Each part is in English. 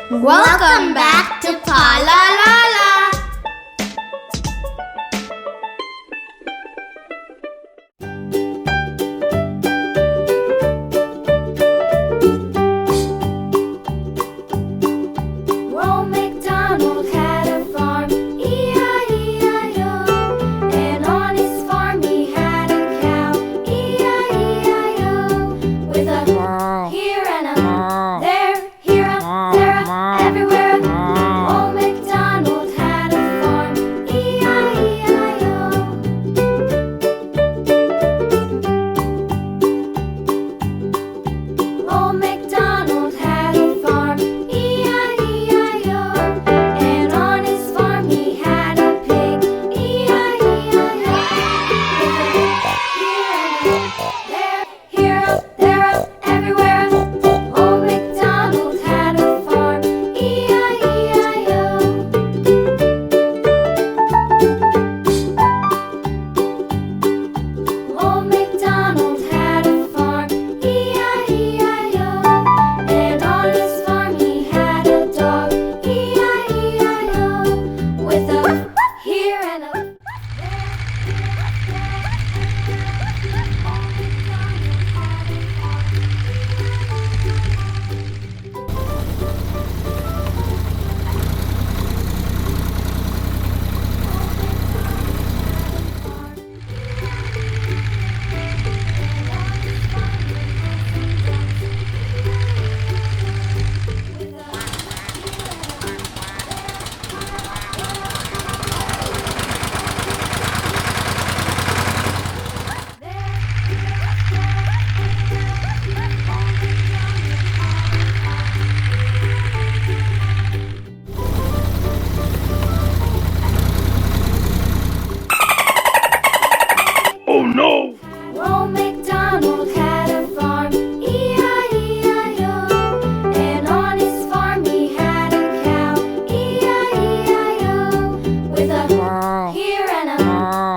Welcome back to Pa La La La. Old MacDonald had a farm, E-I-E-I-O. And on his farm he had a cow, E-I-E-I-O. With a here and a there, here a, there a, everywhere. Old MacDonald had a farm, E-I-E-I-O. Old MacDonald had a farm, E-I-E-I-O. And on his farm he had a pig, E-I-E-I-O. Here and a, there, here a, there a, everywhere. Old MacDonald had a farm, E-I-E-I-O. Old MacDonald had a farm, E-I-E-I-O. And on his farm he had a dog, E-I-E-I-O. With a here and a there, Oh no! Old MacDonald had a farm, E-I-E-I-O. And on his farm he had a cow, E-I-E-I-O. With a here and a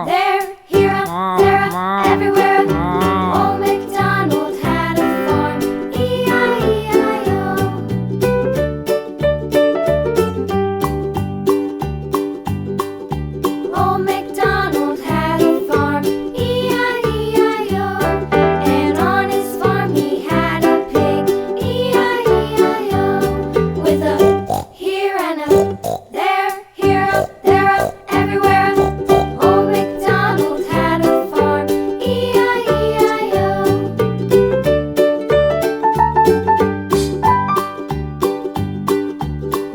there, here a, there a, everywhere. Old MacDonald had a farm, E-I-E-I-O. Old MacDonald had a farm, E-I-E-I-O. And on his farm he had a pig, E-I-E-I-O. With a here and a there, here a, there a, everywhere. Old MacDonald had a farm, E-I-E-I-O.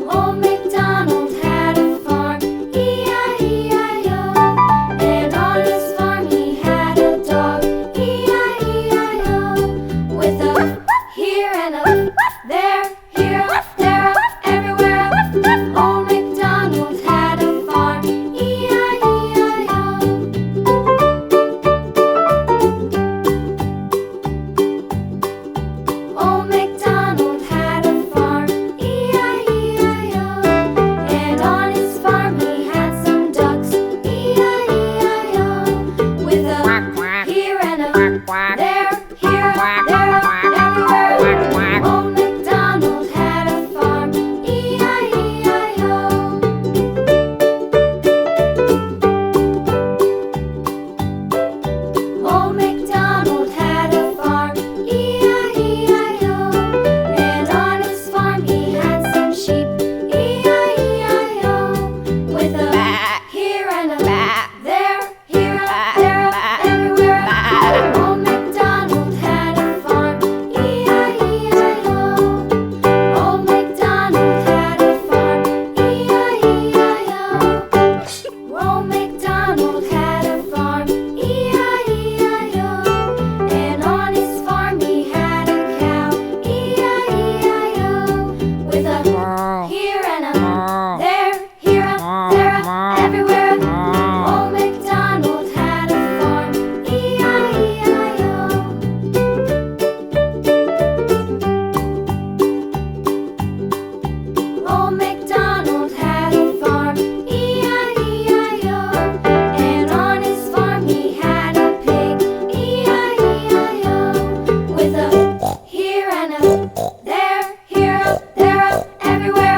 Old MacDonald had a farm, E-I-E-I-O. And on his farm he had a dog, E-I-E-I-O. With a here and a there, here a, there a, everywhere. Old MacDonald had a farm, E-I-E-I-O. Old MacDonald had a farm, E-I-E-I-O. And on his farm he had some ducks, E-I-E-I-O. With a here and a there, here a, there a, everywhere. Old MacDonald had a farm, E-I-E-I-O. Old MacDonald had a farm, E-I-E-I-O. And on his farm he had some sheep, E-I-E-I-O. With a here and a there, here a, there a, everywhere. Old MacDonald had a farm, E-I-E-I-O. Old MacDonald had a farm, E-I-E-I-O. Old MacDonald had a farm, E-I-E-I-O. And on his farm he had a cow, E-I-E-I-O. With a here and a there, here a, there a, everywhere. Old MacDonald had a farm, E-I-E-I-O. Old MacDonald had a farm, E-I-E-I-O. And on his farm he had a pig, E-I-E-I-O. With a here and a there, here a, there a, everywhere.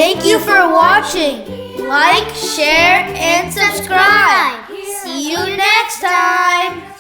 Thank you for watching. Like, share, and subscribe. See you next time.